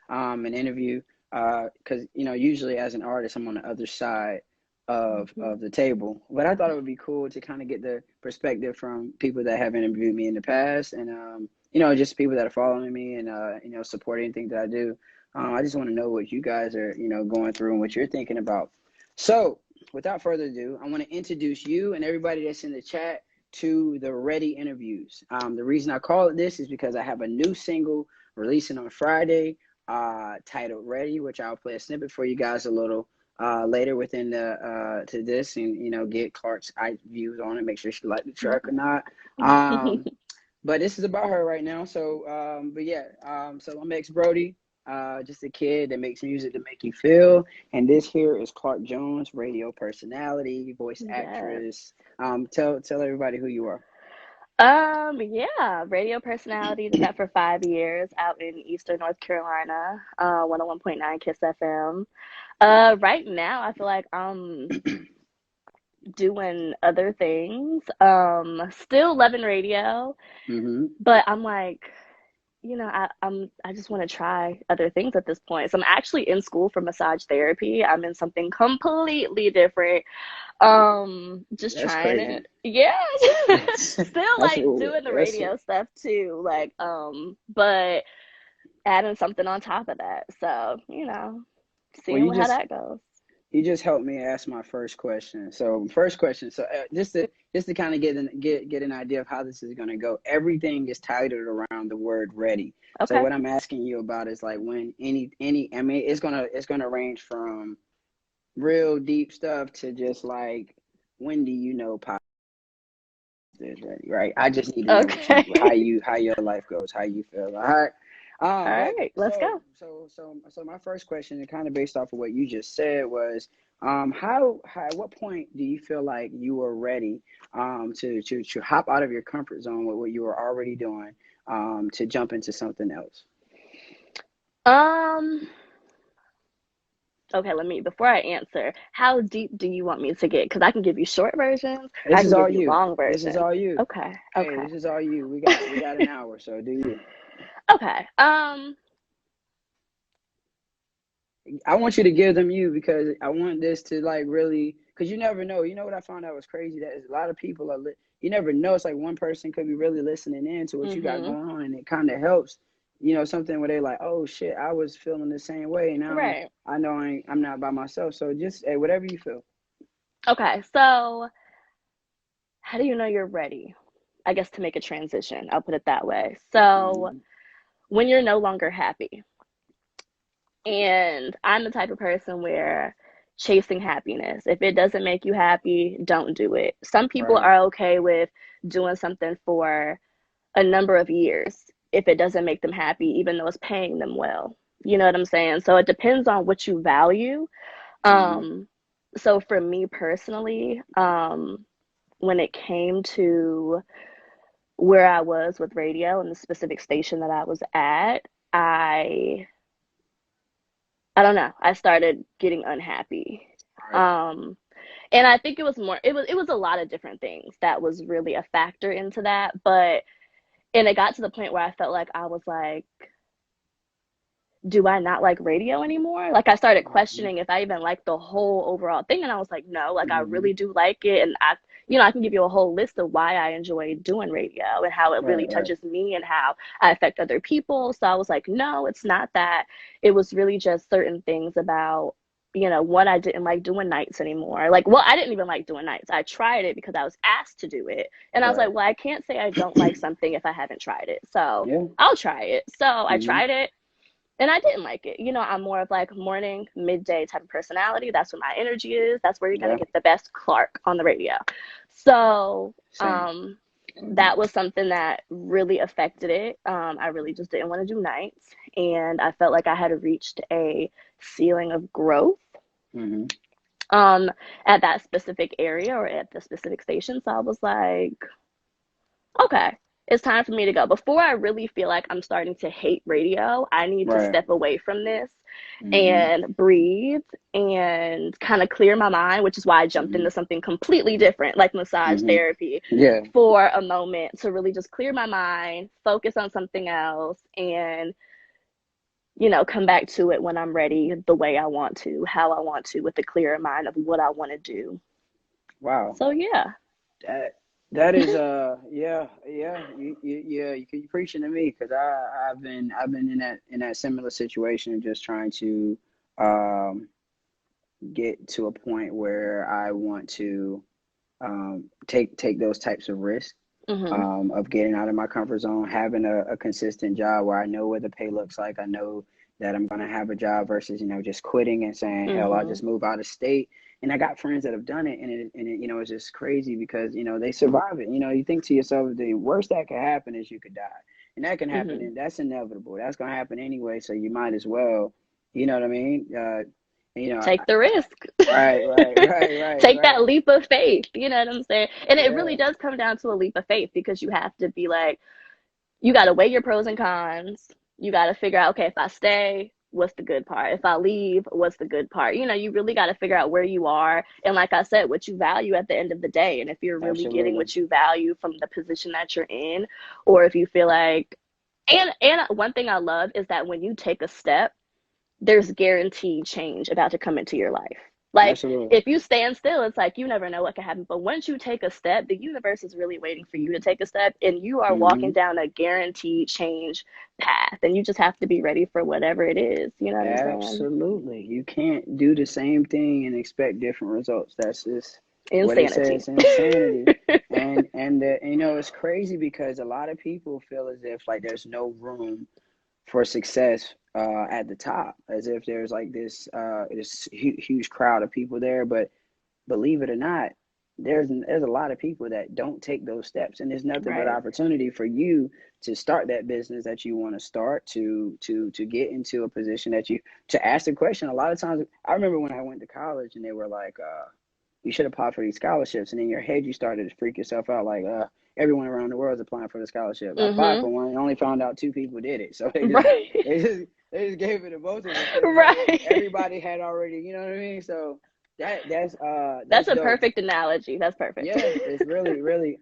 an interview, because usually as an artist I'm on the other side of the table. But I thought it would be cool to kind of get the perspective from people that have interviewed me in the past, and just people that are following me and supporting anything that I do. I just want to know what you guys are going through and what you're thinking about. So without further ado, I want to introduce you and everybody that's in the chat to the Ready interviews. The reason I call it this is because I have a new single releasing on Friday, titled Ready, which I'll play a snippet for you guys a little later within the to this, and get Clarke's views on it, make sure she liked the track or not. But this is about her right now. So so I'm XBrodie, just a kid that makes music to make you feel. And this here is Clarke Jones, radio personality, voice actress. Tell everybody who you are. Yeah, radio personality, did that for 5 years out in Eastern North Carolina, 101.9 Kiss FM. Right now I feel like I'm doing other things. Still loving radio, but I'm like, I just want to try other things at this point. So I'm actually in school for massage therapy. I'm in something completely different. Just That's trying crazy. it. Yeah. Still like doing the That's radio stuff too. Like, but adding something on top of that. So, well, seeing how that goes. you just helped me ask my first question. So first question. So just to kind of get an idea of how this is going to go. Everything is titled around the word ready. So Okay. what I'm asking you about is like when any. I mean, it's gonna range from real deep stuff to just like when do you know pop is ready, right? I just need to know Okay. how your life goes, how you feel. All right. All Right. right, let's go. So my first question, and kind of based off of what you just said, was how at what point do you feel like you were ready to hop out of your comfort zone with what you were already doing to jump into something else? Um, okay, before I answer, how deep do you want me to get? Because I can give you short versions, This I is can all give you you. long This is versions. all you. Okay, Hey, okay, this is all you. We got an hour, so do you. okay. I want you to give them you because I want this to like really, because you never know. You know what I found out was crazy? That is a lot of people are, you never know. It's like one person could be really listening in to what you got Mm-hmm. going on, and it kind of helps, something where they're like, oh shit, I was feeling the same way. And now Right. I know I'm not by myself. So just, hey, whatever you feel. Okay, so how do you know you're ready? I guess to make a transition, I'll put it that way. So Mm, when you're no longer happy, and I'm the type of person where chasing happiness, if it doesn't make you happy, don't do it. Some people right. are okay with doing something for a number of years if it doesn't make them happy, even though it's paying them well. You know what I'm saying? So it depends on what you value. Mm-hmm. Um, so for me personally, when it came to where I was with radio and the specific station that I was at, I I don't know. I started getting unhappy. Right. Um, and I think it was a lot of different things that was really a factor into that. But and it got to the point where I felt like I was like, do I not like radio anymore? Like I started Mm-hmm. questioning if I even liked the whole overall thing. And I was like, no, like I Mm-hmm. really do like it. And I can give you a whole list of why I enjoy doing radio and how it Right. really Right. touches me and how I affect other people. So I was like, no, it's not that. It was really just certain things about, one, I didn't like doing nights anymore. Like, well, I didn't even like doing nights. I tried it because I was asked to do it. And I was Right. like, well, I can't say I don't like something if I haven't tried it. So Yeah. I'll try it. So I Mm-hmm. tried it and I didn't like it. I'm more of like morning, midday type of personality. That's where my energy is. That's where you're gonna Yeah. get the best Clarke on the radio. So Same. that was something that really affected it. I really just didn't want to do nights, and I felt like I had reached a ceiling of growth Mm-hmm. um, at that specific area or at the specific station. So I was like, okay, it's time for me to go. Before I really feel like I'm starting to hate radio, I need to Right. step away from this Mm-hmm. and breathe and kind of clear my mind, which is why I jumped Mm-hmm. into something completely different, like massage Mm-hmm. therapy, Yeah. for a moment to really just clear my mind, focus on something else, and come back to it when I'm ready, the way I want to, how I want to, with a clearer mind of what I want to do. Wow. So yeah. That that is you're preaching to me because I've been in that similar situation, just trying to um get to a point where I want to take those types of risks, Hmm. of getting out of my comfort zone, having a consistent job where I know what the pay looks like. I know that I'm going to have a job versus, just quitting and saying, hell, I'll Hmm. just move out of state. And I got friends that have done it, and it's just crazy because, they survive it. You think to yourself, the worst that could happen is you could die. And that can happen, Hmm. and that's inevitable. That's going to happen anyway, so you might as well, you know what I mean? You know, Take the risk. Take that right. leap of faith. You know what I'm saying? And it Yeah, really does come down to a leap of faith, because you have to be like, you got to weigh your pros and cons. You got to figure out, okay, if I stay, what's the good part? If I leave, what's the good part? You really got to figure out where you are. And like I said, what you value at the end of the day. And if you're really getting absolutely. what you value from the position that you're in, or if you feel like, and one thing I love is that when you take a step, there's guaranteed change about to come into your life. Like, Absolutely. if you stand still, it's like you never know what can happen. But once you take a step, the universe is really waiting for you to take a step, and you are walking Hmm. down a guaranteed change path. And you just have to be ready for whatever it is. You know what I'm saying? Absolutely. You can't do the same thing and expect different results. That's just what it Insanity. says, insanity. And it's crazy because a lot of people feel as if like there's no room for success at the top, as if there's like this huge crowd of people there. But believe it or not, there's a lot of people that don't take those steps, and there's nothing but Right. opportunity for you to start that business that you want to start, to get into a position that you to ask the question. A lot of times, I remember when I went to college, and they were like, "You should apply for these scholarships," and in your head, you started to freak yourself out, like, everyone around the world is applying for the scholarship. I applied Mm-hmm. for one and only found out two people did it, so Right. they just gave it to both of us because Right. everybody had already, you know what I mean? So That's that's a dope. perfect analogy. That's perfect. Yeah, it's really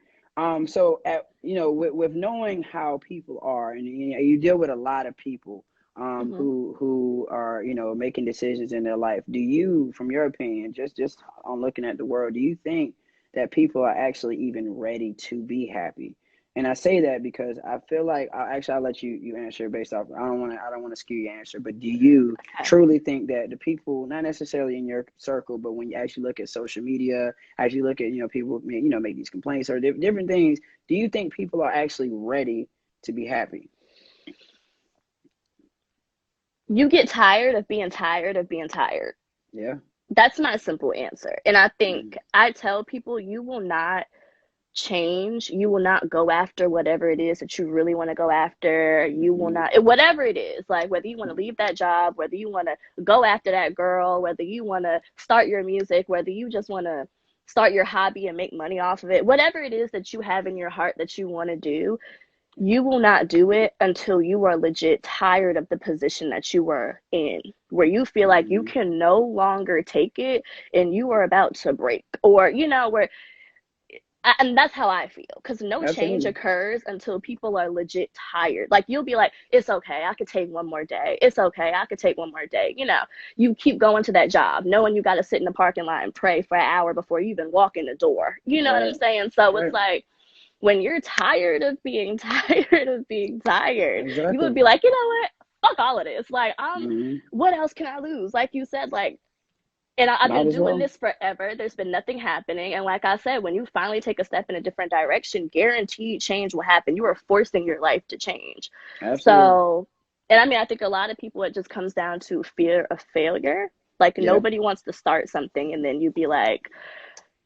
so with knowing how people are, and you deal with a lot of people Hmm. who are making decisions in their life. Do you, from your opinion, just on looking at the world, do you think that people are actually even ready to be happy? And I say that because I feel like I'll let you answer based off. I don't want to skew your answer, but do you Okay. truly think that the people, not necessarily in your circle, but when you actually look at social media, as you look at people make these complaints or different things, do you think people are actually ready to be happy? You get tired of being tired of being tired. Yeah. That's my simple answer. And I think Mm-hmm. I tell people, you will not change. You will not go after whatever it is that you really want to go after. You will Mm-hmm. not, whatever it is, like whether you want to leave that job, whether you want to go after that girl, whether you want to start your music, whether you just want to start your hobby and make money off of it, whatever it is that you have in your heart that you want to do, you will not do it until you are legit tired of the position that you were in, where you feel like you Mm-hmm. can no longer take it and you are about to break, or where, and that's how I feel, because no change Absolutely. occurs until people are legit tired. Like, you'll be like, it's okay, I could take one more day, it's okay, I could take one more day. You keep going to that job knowing you got to sit in the parking lot and pray for an hour before you even walk in the door. You know what I'm Right. saying? So it's Right. like, when you're tired of being tired of being tired, you would Exactly. be like, you know what? Fuck all of this. Like, Mm-hmm. what else can I lose? Like you said, like, and I've Might been as doing well. this forever. There's been nothing happening. And like I said, when you finally take a step in a different direction, guaranteed change will happen. You are forcing your life to change. Absolutely. So, and I mean, I think a lot of people, it just comes down to fear of failure. Like, Yeah. nobody wants to start something and then you be like,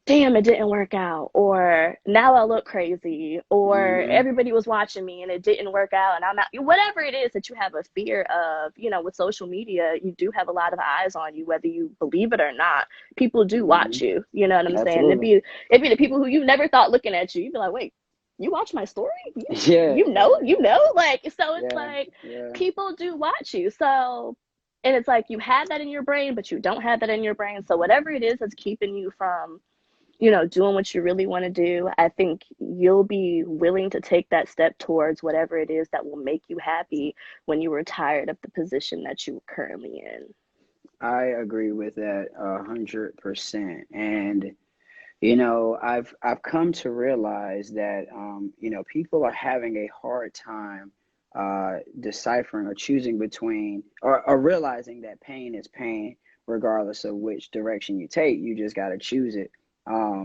damn, it didn't work out, or now I look crazy, or Mm-hmm. everybody was watching me and it didn't work out and I'm not, whatever it is that you have a fear of. With social media, you do have a lot of eyes on you, whether you believe it or not. People do watch Mm-hmm. you, you know what I'm saying? It'd Absolutely. be, it'd be the people who you never thought looking at you. You'd be like, wait, you watch my story? Yeah. Like, so it's Yeah. like, Yeah. people do watch you. So, and it's like, you have that in your brain, but you don't have that in your brain. So whatever it is that's keeping you from doing what you really want to do, I think you'll be willing to take that step towards whatever it is that will make you happy when you are tired of the position that you're currently in. I agree with that 100%. And I've come to realize that people are having a hard time deciphering or choosing between or realizing that pain is pain regardless of which direction you take. You just got to choose it.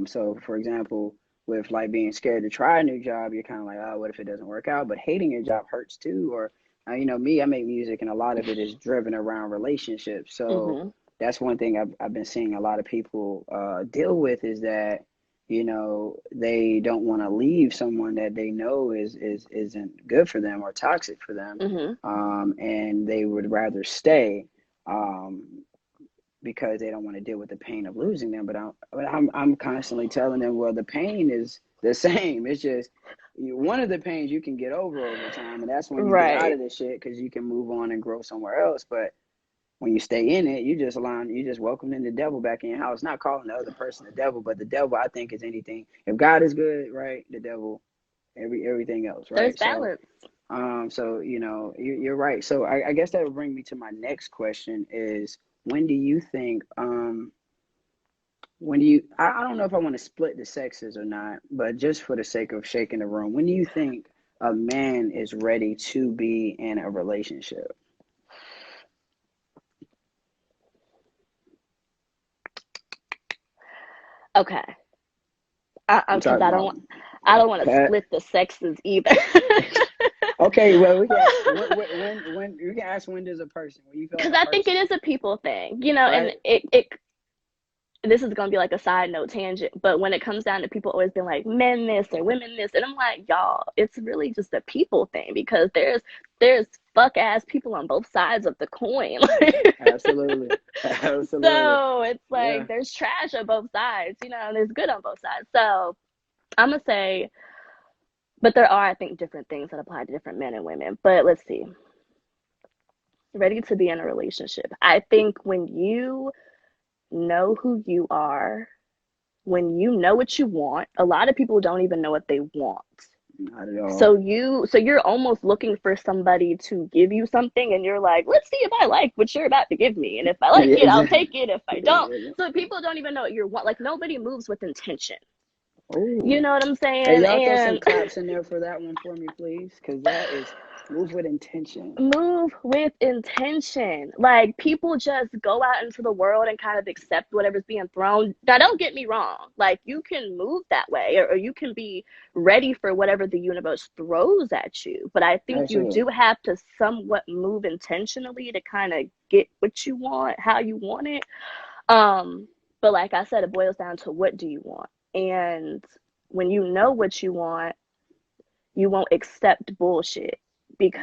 So for example, with like being scared to try a new job, you're kind of like, oh, what if it doesn't work out? But hating your job hurts too. Or me, I make music, and a lot of it is driven around relationships. So Mm-hmm. that's one thing I've been seeing a lot of people deal with, is that they don't want to leave someone that they know isn't good for them or toxic for them, Mm-hmm. and they would rather stay, um, because they don't want to deal with the pain of losing them. But I'm constantly telling them, well, the pain is the same. It's just one of the pains you can get over time, and that's when you get out Right. of the shit, because you can move on and grow somewhere else. But when you stay in it, you just welcoming the devil back in your house. Not calling the other person the devil, but the devil, I think, is anything. If God is good, right, the devil, everything else, There's right? So, balance. you're right. So I guess that would bring me to my next question: is when do you think, I don't know if I want to split the sexes or not, but just for the sake of shaking the room, when do you think a man is ready to be in a relationship? Okay. I'm Because talking about I don't want to Pat. split the sexes either. Okay, well, we can ask when you can ask, when does a person, when you feel like Because a I think it person, is a people thing, and right? it this is gonna be like a side note tangent, but when it comes down to people always being like men this or women this, and I'm like, y'all, it's really just a people thing because there's fuck ass people on both sides of the coin. Absolutely, absolutely, So it's like yeah. there's trash on both sides, and there's good on both sides. So I'm gonna say, but there are, I think, different things that apply to different men and women. But let's see, ready to be in a relationship. I think when you know who you are, when you know what you want, a lot of people don't even know what they want. Not at all. So you're almost looking for somebody to give you something, and you're like, let's see if I like what you're about to give me, and if I like Yeah, it, I'll exactly. take it. If I don't, so people don't even know what you want. Like nobody moves with intention. You Oh, know what I'm hey, saying? y'all throw some And claps in there for that one for me, please, because that is move with intention. move with intention. Like people just go out into the world and kind of accept whatever's being thrown. Now, don't get me wrong. Like you can move that way, or you can be ready for whatever the universe throws at you. But I think you Absolutely. do have to somewhat move intentionally to kind of get what you want, how you want it. Um, but like I said, it boils down to what do you want, and when you know what you want, you won't accept bullshit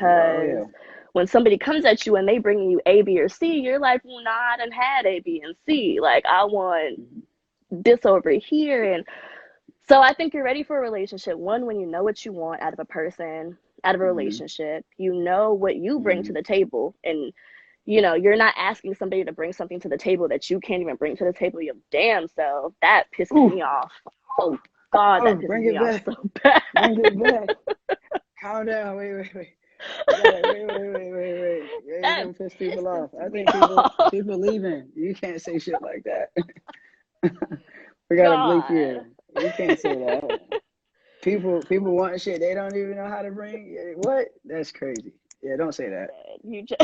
Yeah, oh because yeah. when somebody comes at you and they bring you A, B, or C, you're like, well, nah, I done had A, B, and C. Like, I want Mhm. this over here. And so I think you're ready for a relationship. One, when you know what you want out of a person, out of a Mhm. relationship, you know what you bring to Mhm. the table. And, you're not asking somebody to bring something to the table that you can't even bring to the table your damn self. That pisses Ooh, me off. Oh, God, oh, that pisses bring it me off back. so bad. Bring it back. Calm down. Wait, wait, wait. We gotta wait. Yeah, you're That gonna piss people pisses off. I me think off. people leaving. You can't say shit like that. We gotta bleep God. you. You can't say that. People want shit they don't even know how to bring. What? That's crazy. Yeah, don't say that. You just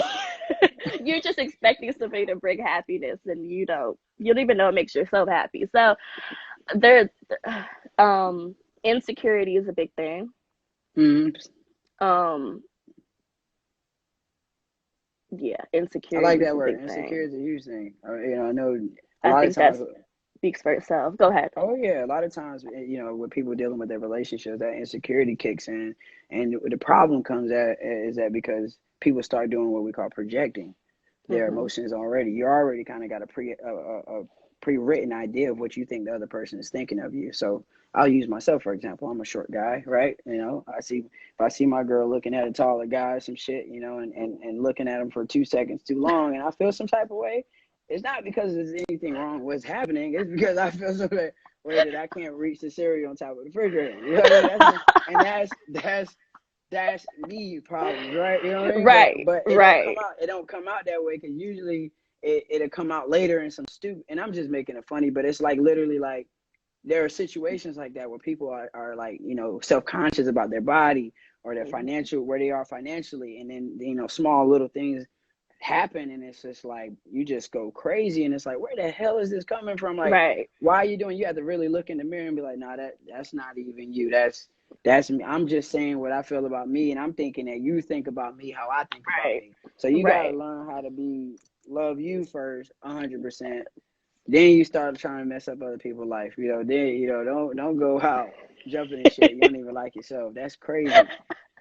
you're just expecting somebody to bring happiness and you don't even know it makes yourself happy. So there um insecurity is a big thing. Hmm. Um yeah, I like insecurity is that a word. big Insecure thing. is a huge thing. I know a I lot of think that times. speaks for itself. Go ahead. Oh yeah, a lot of times, with people dealing with their relationships, that insecurity kicks in, and the problem comes at is that because people start doing what we call projecting their Mhm. emotions already. You already kind of got a pre-written idea of what you think the other person is thinking of you. So I'll use myself for example. I'm a short guy, right? If I see my girl looking at a taller guy, some shit, and looking at him for 2 seconds too long, and I feel some type of way. it's not because there's anything wrong with what's happening. It's because I feel so that way that I can't reach the cereal on top of the refrigerator. You know what I mean? That's me problems, right? You know what I mean? Right, But right. it don't come out that way because usually it'll come out later in some stupid. And I'm just making it funny, but it's like literally like there are situations like that where people are like, you know, self-conscious about their body or their Mhm. financial, where they are financially, and then, you know, small little things happen and it's just like you just go crazy and it's like, where the hell is this coming from? Like, Right, why are you doing? You have to really look in the mirror and be like, nah, that's not even you. That's me. I'm just saying what I feel about me, and I'm thinking that you think about me how I think about right, me. So you got to right. learn how to love you first, 100%. Then you start trying to mess up other people's life. You know, then, you know, don't go out jumping and shit. You don't even like yourself. That's crazy.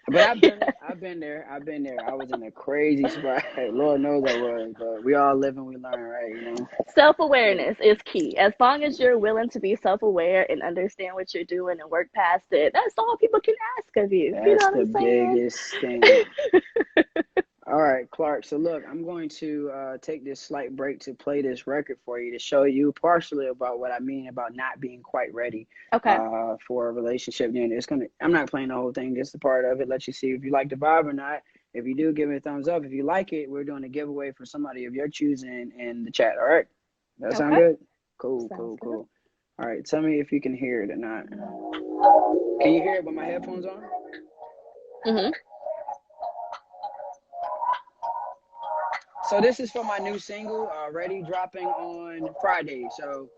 But I've done it. I've been there. I've been there. I was in a crazy spot. Lord knows I was. But we all live and we learn, right? You know. Yeah. Self-awareness is key. As long as you're willing to be self-aware and understand what you're doing and work past it, that's all people can ask of you. You know That's what the I'm saying? biggest thing. All right, Clark. So look, I'm going to take this slight break to play this record for you to show you partially about what I mean about not being quite ready Okay. for a relationship. Then I'm not playing the whole thing, just a part of it. Let you see if you like the vibe or not. If you do, give me a thumbs up. If you like it, we're doing a giveaway for somebody of your choosing in the chat. All right. That sound Okay. good? Cool, Sounds cool, good. cool. All right. Tell me if you can hear it or not. Can you hear it with my headphones on? Mhm. So this is for my new single, already dropping on Friday. So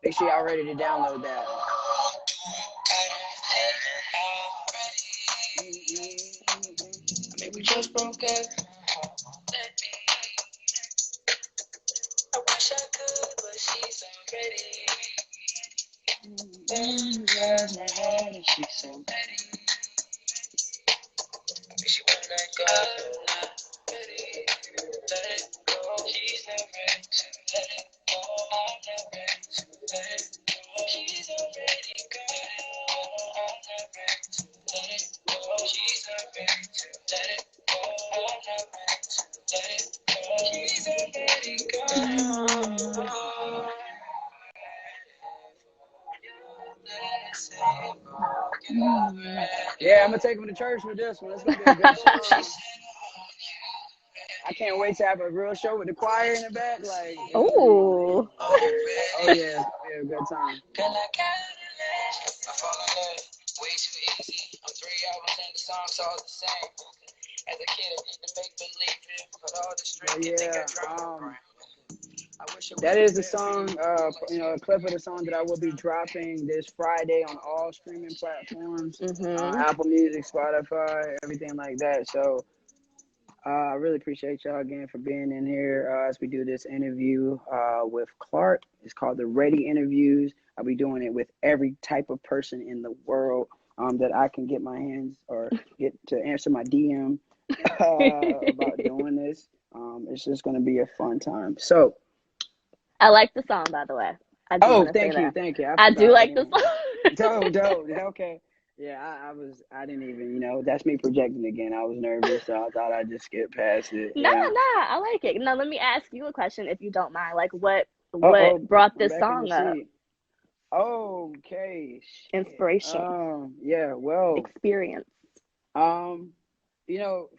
make sure y'all ready to download that. I mean, we just broke up. I wish I could, but she's already. Grabs my head and she's so ready. She wanna let go, not ready. Let it go. She's not ready to let it go. I'm not ready to let it go. She's already got it. I'm not ready to let it go. She's not ready to let it go. I'm not ready to let it go. She's already got it. Yeah, I'm gonna take him to church with this one. It's gonna be a good song. I can't wait to have a real show with the choir in the back. Like it's gonna be Ooh. amazing. Oh yeah, it's gonna be a good time. I fall in love way too easy. I'm 3 hours and the song's all the same. As a kid, I need to make believe it, but all the strength you think I dropped. That is the song, you know, a clip of the song that I will be dropping this Friday on all streaming platforms, Mhm. Apple Music, Spotify, everything like that. So I really appreciate y'all again for being in here as we do this interview with Clarke. It's called the Ready Interviews. I'll be doing it with every type of person in the world that I can get my hands or get to answer my DM about doing this. It's just going to be a fun time. So, I like the song, by the way. I do oh, want to say that. thank you. I I do forgot. like You the know, song. dope. Okay. Yeah, I didn't even, you know, that's me projecting again. I was nervous, so I thought I'd just skip past it. Nah, Yeah. nah, I like it. Now let me ask you a question if you don't mind. Like what Oh, brought I'm this back in the song up? seat. Okay, shit. Inspiration, Yeah. Well, experience. um, you know,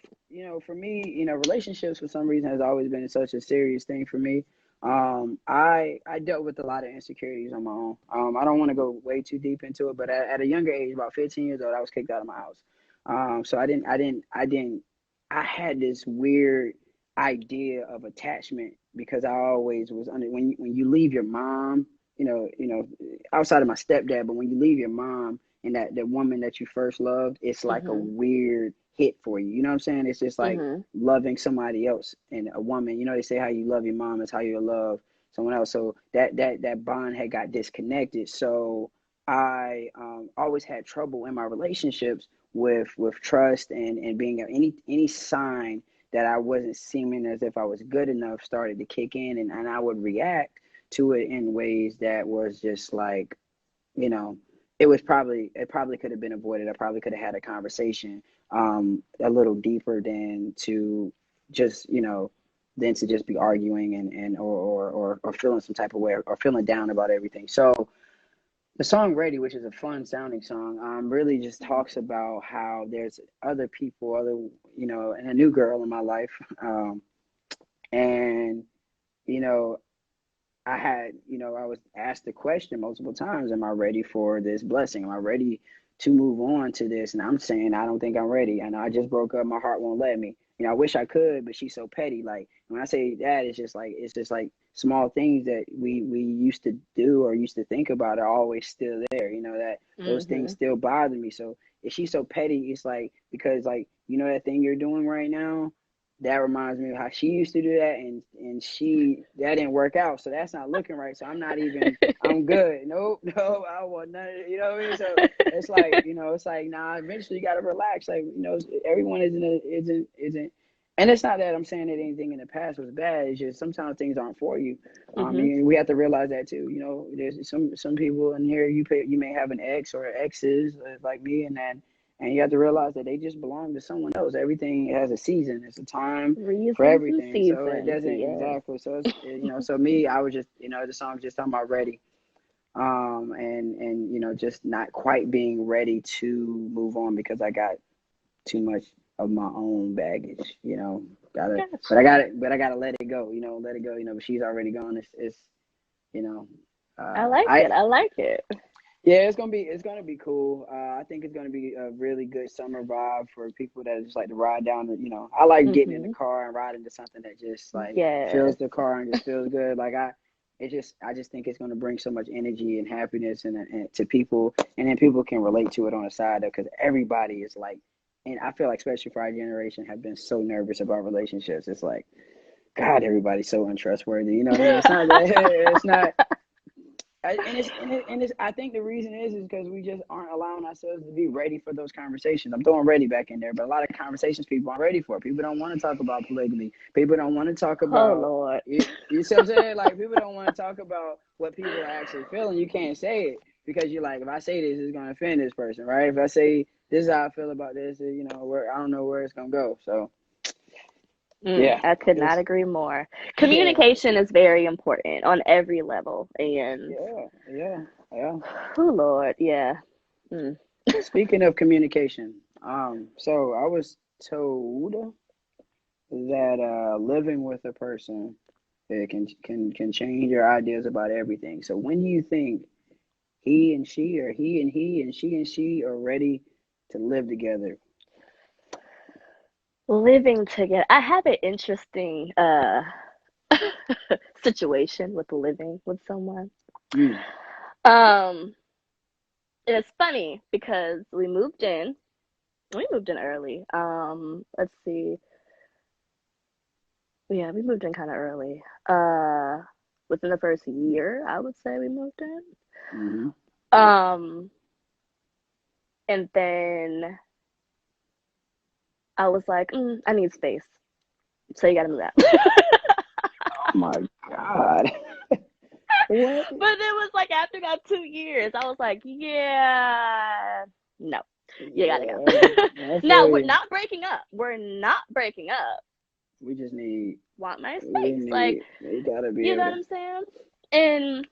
for me, you know, relationships for some reason has always been such a serious thing for me. I dealt with a lot of insecurities on my own. I don't want to go way too deep into it, but at a younger age, about 15 years old, I was kicked out of my house. So I had this weird idea of attachment because I always was under when you leave your mom, outside of my stepdad, but when you leave your mom and that woman that you first loved, it's like a Mhm. weird hit for you. You know what I'm saying? It's just like Mhm. loving somebody else and a woman. You know, they say how you love your mom is how you love someone else. So that bond had got disconnected. So I always had trouble in my relationships with trust and being any sign that I wasn't seeming as if I was good enough started to kick in, and I would react to it in ways that was just like, you know, it probably could have been avoided. I probably could have had a conversation a little deeper than to just, than to just be arguing or feeling some type of way or feeling down about everything. So the song "Ready," which is a fun sounding song, really just talks about how there's other people, and a new girl in my life, and you know, I was asked the question multiple times, am I ready for this blessing? Am I ready to move on to this? And I'm saying, I don't think I'm ready. And I just broke up. My heart won't let me. I wish I could, but she's so petty. Like when I say that, it's just like small things that we used to do or used to think about are always still there. That those things Mhm. still bother me. So if she's so petty, it's like, because like, that thing you're doing right now, that reminds me of how she used to do that, and that didn't work out, so that's not looking right. So I'm good. Nope, no, I want none of it, you know what I mean? So it's like nah, eventually you got to relax. Like, everyone isn't, and it's not that I'm saying that anything in the past was bad. It's just sometimes things aren't for you. Mhm. And we have to realize that too. There's some people in here, you may have an ex or exes, like me, and you have to realize that they just belong to someone else. Everything has a season. It's a time for Reasons and everything. So it seasons, doesn't yes. exactly. So so me, I was just, the song's just talking about ready. And just not quite being ready to move on because I got too much of my own baggage. Gotta, but I Gotcha. got it. But I gotta let it go. Let it go. But she's already gone. It's you know, I like I it. I like it. Yeah, it's gonna be cool. I think it's gonna be a really good summer vibe for people that just like to ride down. I like getting in the Mhm. car and riding to something that just like fills Yes. the car and just feels good. I just think it's gonna bring so much energy and happiness and to people, and then people can relate to it on the side because everybody is like, and I feel like especially for our generation have been so nervous about relationships. It's like, God, everybody's so untrustworthy. You know what I mean? It's not that. It's not. I think the reason is because we just aren't allowing ourselves to be ready for those conversations. I'm throwing ready back in there, but a lot of conversations people aren't ready for. People don't want to talk about polygamy. People don't want to talk Oh about Lord. you see what I'm saying? Like people don't want to talk about what people are actually feeling. You can't say it because you're like, if I say this, it's gonna offend this person, right? If I say this is how I feel about this, where I don't know where it's gonna go. So yeah, I could not it's agree more. yeah, Communication is very important on every level. And yeah, yeah. oh Lord, yeah. Mm. Speaking of communication, so I was told that living with a person, it can change your ideas about everything. So when do you think he and she, or he and she and she are ready to live together? Living together. I have an interesting situation with living with someone. Mm, Um, and it's funny because we moved in. We moved in early. Let's see. Yeah, we moved in kind of early. Within the first year, I would say we moved in. mm-hmm. Um, and then I was like, I need space, so you gotta move out. Oh my God. What? But it was like after that 2 years, I was like, yeah, no, you gotta Yeah, go. I Now feel we're you. not breaking up. We're not breaking up. We just need, Want my we space, like, need, we gotta be you know able what to, I'm saying? And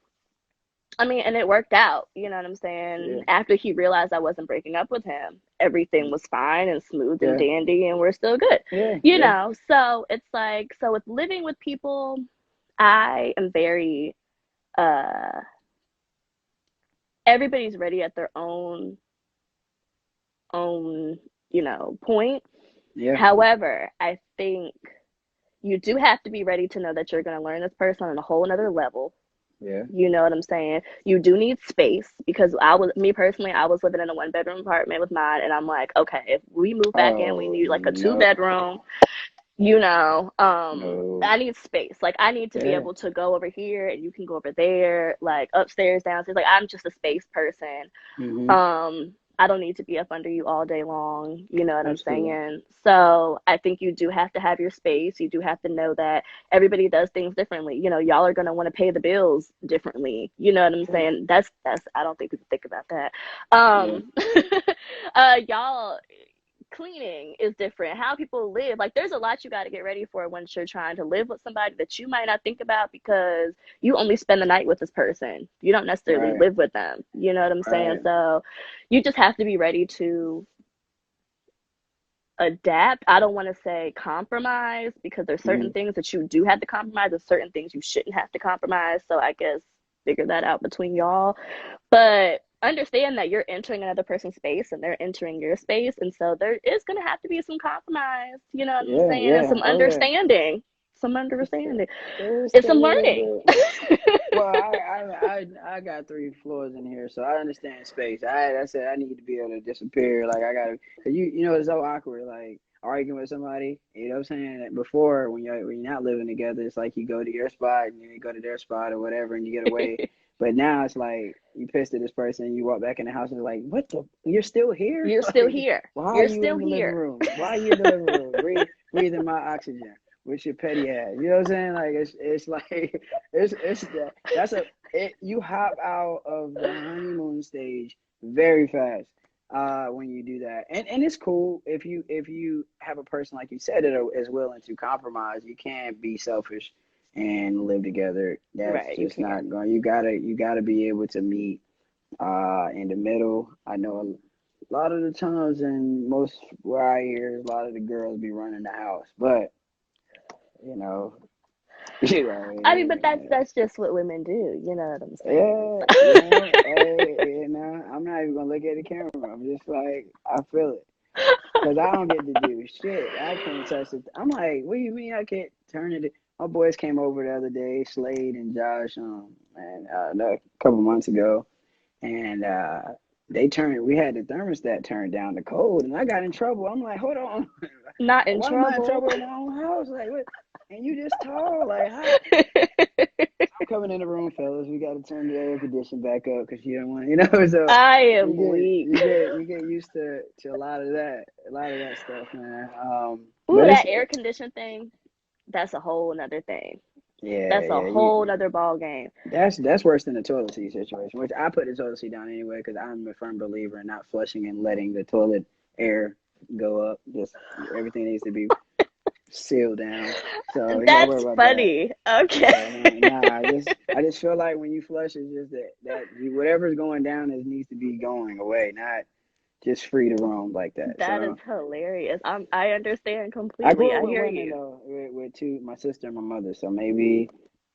I mean, and it worked out. You know what I'm saying? yeah, After he realized I wasn't breaking up with him, everything was fine and smooth and yeah, dandy, and we're still good. yeah, You yeah. know, so it's like, so with living with people, I am very uh everybody's ready at their own, point. Yeah, However, I think you do have to be ready to know that you're going to learn this person on a whole another level. yeah. You know what I'm saying? You do need space because me personally, I was living in a 1 bedroom apartment with mine, and I'm like, okay, if we move back in, we Oh need like a two no, bedroom. no. I need space. Like I need to be Yeah. able to go over here and you can go over there, like upstairs, downstairs. Like I'm just a space person. Mm-hmm. I don't need to be up under you all day long. You know what I'm Absolutely. saying? So I think you do have to have your space. You do have to know that everybody does things differently. Y'all are gonna want to pay the bills differently. You know what I'm True. saying? That's I don't think people think about that. Yeah. Y'all cleaning is different. How people live, like there's a lot you got to get ready for when you're trying to live with somebody that you might not think about because you only spend the night with this person. You don't necessarily Right. live with them. You know what I'm saying? Right. So you just have to be ready to adapt. I don't want to say compromise because there's certain Mm-hmm. things that you do have to compromise. There's certain things you shouldn't have to compromise. So I guess figure that out between y'all. But understand that you're entering another person's space and they're entering your space. And so there is going to have to be some compromise. You know what I'm Yeah. saying? And Yeah. some Oh yeah. understanding. Some Just understanding. just It's a some little learning. bit. Well, I got 3 floors in here, so I understand space. I said I need to be able to disappear. Like I gotta, cause you know it's so awkward. Like arguing with somebody, you know what I'm saying? Before when you're not living together, it's like you go to your spot and you go to their spot or whatever, and you get away. But now it's like you pissed at this person, and you walk back in the house and it's like, what the? You're still here? You're still Like, here. why are You're you still in the living here. room? Why are you in the living room? Breathing my oxygen with your petty ass. You know what I'm saying? Like it's like it's that's a you hop out of the honeymoon stage very fast when you do that. And it's cool if you have a person like you said that is willing to compromise. You can't be selfish and live together. That's Right, you just can't. not going. You gotta be able to meet in the middle. I know a lot of the times and most where I hear a lot of the girls be running the house, but you know, you I mean, but know, that's just what women do. You know what I'm saying? yeah, you know, hey, you know, I'm not even gonna look at the camera. I'm just like, I feel it. Cause I don't get to do shit. I can't touch it. I'm like, what do you mean I can't turn it? My boys came over the other day, Slade and Josh, and a couple months ago, and we had the thermostat turned down to cold, and I got in trouble. I'm like, hold on, Not in why am I in trouble. trouble in my own house? Like, what? And you just tall, like, how? I'm coming in the room, fellas. We got to turn the air conditioning back up because you don't want, you know. So I you am get weak. you get used to a lot of that stuff, man. Ooh, But it's that air condition thing, that's a whole nother thing. yeah, That's a yeah. whole nother ball game. That's worse than the toilet seat situation, which I put the toilet seat down anyway because I'm a firm believer in not flushing and letting the toilet air go up. Just everything needs to be sealed down. So you gotta worry That's about that. funny. Okay. Yeah, nah. I just feel like when you flush, it's just whatever's going down is needs to be going away, not just free to roam like that. That is So hilarious. I understand I completely. grew I up with hear women you. though, with two, my sister and my mother. So maybe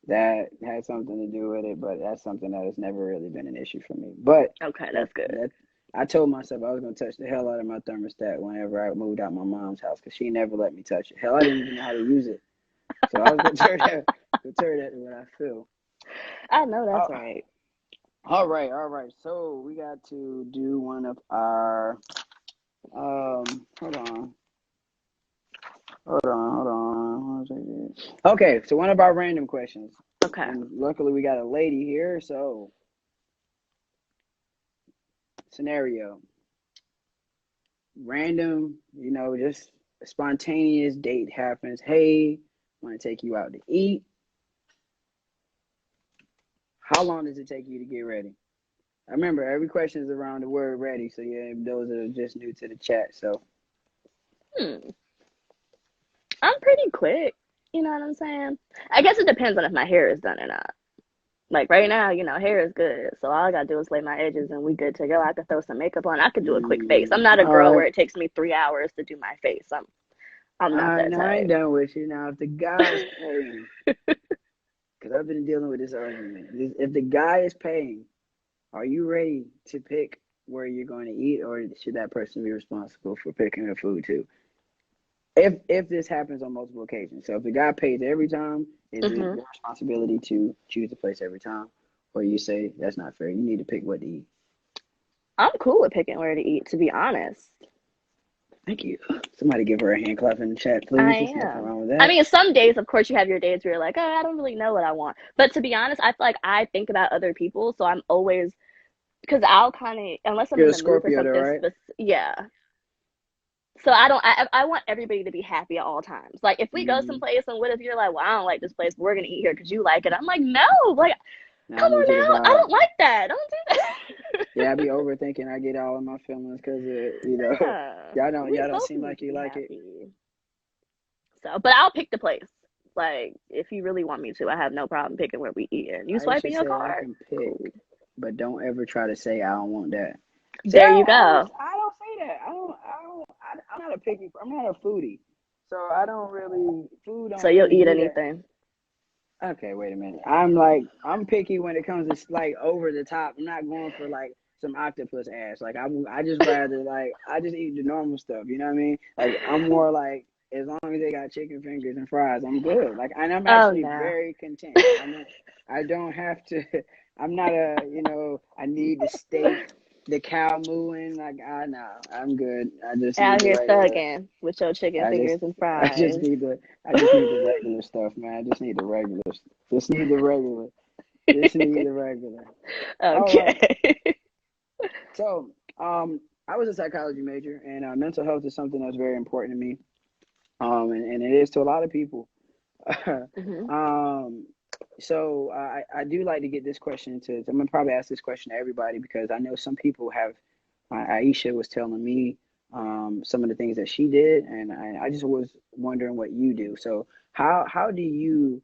that had something to do with it, but that's something that has never really been an issue for me. But Okay, that that's good. that I told myself I was gonna touch the hell out of my thermostat whenever I moved out my mom's house because she never let me touch it. Hell, I didn't even know how to use it. So I was gonna turn that to what I feel. I know Uh, that's right. all right. So we got to do one of our hold on. Hold on. Okay, so one of our random questions. Okay. And luckily we got a lady here, so scenario. Random, just a spontaneous date happens. Hey, want to take you out to eat. How long does it take you to get ready? I remember every question is around the word ready, so yeah, those are just new to the chat. So Hmm. I'm pretty quick. You know what I'm saying? I guess it depends on if my hair is done or not. Like right now, hair is good. So all I gotta do is lay my edges and we good to go. I could throw some makeup on. I could do a quick face. I'm not a all girl right. where it takes me 3 hours to do my face. I'm All not right, that now I ain't type. done with you. Now, if the guy is paying, because I've been dealing with this argument, if the guy is paying, are you ready to pick where you're going to eat, or should that person be responsible for picking the food too? If this happens on multiple occasions, so if the guy pays every time, is it Hmm. your responsibility to choose the place every time, or you say that's not fair? You need to pick what to eat. I'm cool with picking where to eat, to be honest. Thank you. Somebody give her a hand clap in the chat, I please. There's nothing am. wrong with I that. mean, some days, of course, you have your days where you're like, oh, I don't really know what I want. But to be honest, I feel like I think about other people, so I'm always because I'll kind of unless I'm You're in a the mood for Scorpio, though, something right? specific. Yeah. So I don't. I want everybody to be happy at all times. Like if we go Mm-hmm. someplace and what if you're like, well, I don't like this place, but we're gonna eat here because you like it. I'm like, no, like Now I come need on you to now, I vibe. don't like that. Don't do that. Yeah, I be overthinking. I get all in my feelings because Yeah, we y'all don't both seem need like to you be like it. happy. So, but I'll pick the place. Like, if you really want me to, I have no problem picking where we eat. And you Aisha swiping your said I card? can pick, Cool. but don't ever try to say I don't want that. See, There you go. I don't say that. I'm not a picky. I'm not a foodie, so I don't really food So don't you'll really eat do that. anything. Okay, wait a minute. I'm picky when it comes to like over the top. I'm not going for like some octopus ass. Like I just rather like I just eat the normal stuff. You know what I mean? Like I'm more like as long as they got chicken fingers and fries, I'm good. Like and I'm Oh, actually no. very content. I don't have to. I'm not a I need the steak, the cow mooing. Like I know I'm good. I just need Out the here regular. thugging with your chicken I just fingers and I just fries. need the I just need the regular stuff, man. I just need the regular. Just need the regular. Just need the regular. All right. Okay. So, I was a psychology major, and mental health is something that's very important to me. And it is to a lot of people. hmm um, so I do like to get this question I'm gonna probably ask this question to everybody because I know some people have. Aisha was telling me some of the things that she did, and I just was wondering what you do. So how do you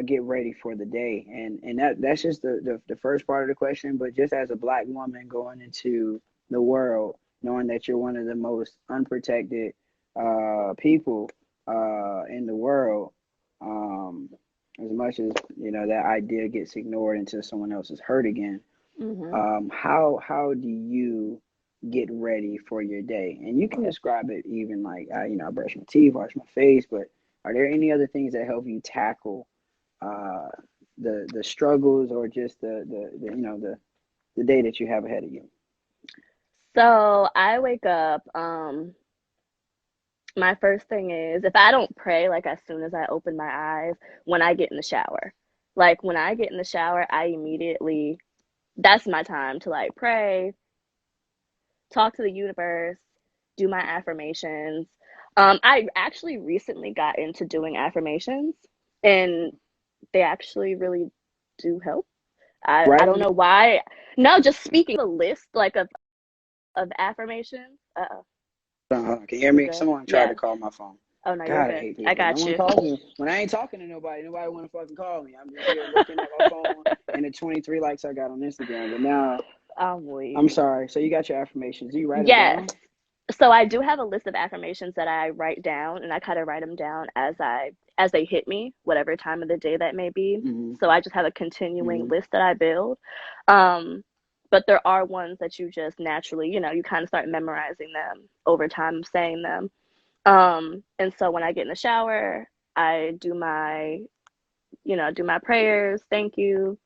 get ready for the day? And that's just the first part of the question. But just as a black woman going into the world, knowing that you're one of the most unprotected people in the world, um, as much as that idea gets ignored until someone else is hurt again. hmm How do you get ready for your day? And you can describe it even like I brush my teeth, wash my face, but are there any other things that help you tackle uh, the struggles or just the day that you have ahead of you? So I wake up. My first thing is if I don't pray like as soon as I open my eyes, when I get in the shower. Like when I get in the shower, I immediately that's my time to like pray, talk to the universe, do my affirmations. I actually recently got into doing affirmations and they actually really do help. I Write them don't know why. No, just speaking a list like of affirmations. Uh-oh, down. Can you hear you me? good? Someone tried Yeah. to call my phone. Oh no, you're God, I good. hate I people. No got one you. calls me when I ain't talking to nobody. Nobody want to fucking call me. I'm just here looking at my phone and the 23 likes I got on Instagram. But now, I'm I'm weak. sorry. So you got your affirmations. Do you write them Yes. down? So I do have a list of affirmations that I write down and I kind of write them down as they hit me, whatever time of the day that may be. Mm-hmm. So I just have a continuing Mm-hmm. list that I build. Um, but there are ones that you just naturally, you kind of start memorizing them over time saying them. And so when I get in the shower, I do my prayers, thank you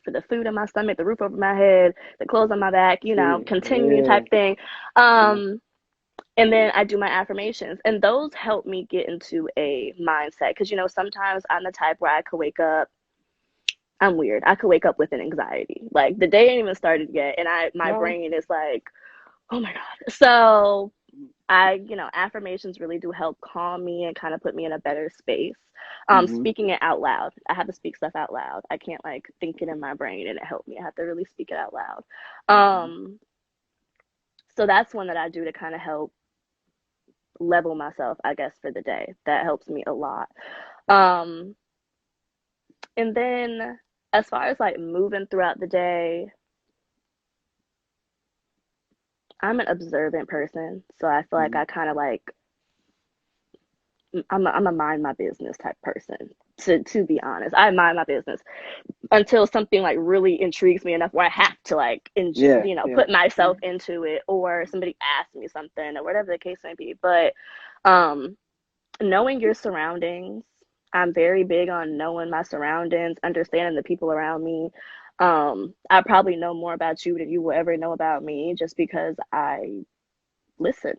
for the food in my stomach, the roof over my head, the clothes on my back, See, continue yeah. type thing. Uh-huh. Um, and then I do my affirmations, and those help me get into a mindset because sometimes I'm the type where I could wake up. I'm weird. I could wake up with an anxiety, like the day ain't even started yet, and my No. brain is like, oh my god. So affirmations really do help calm me and kind of put me in a better space. Mm-hmm. Speaking it out loud. I have to speak stuff out loud. I can't like think it in my brain and it helped me. I have to really speak it out loud. Mm-hmm. So that's one that I do to kind of help level myself, I guess, for the day. That helps me a lot. Um, and then as far as like moving throughout the day, I'm an observant person, so I feel like Mm-hmm. I kind of like I'm a mind my business type person. To be honest, I mind my business until something like really intrigues me enough where I have to like Yeah. Yeah. put myself into it, or somebody asks me something or whatever the case may be. But um, knowing your surroundings, I'm very big on knowing my surroundings, understanding the people around me. I probably know more about you than you will ever know about me just because I listen.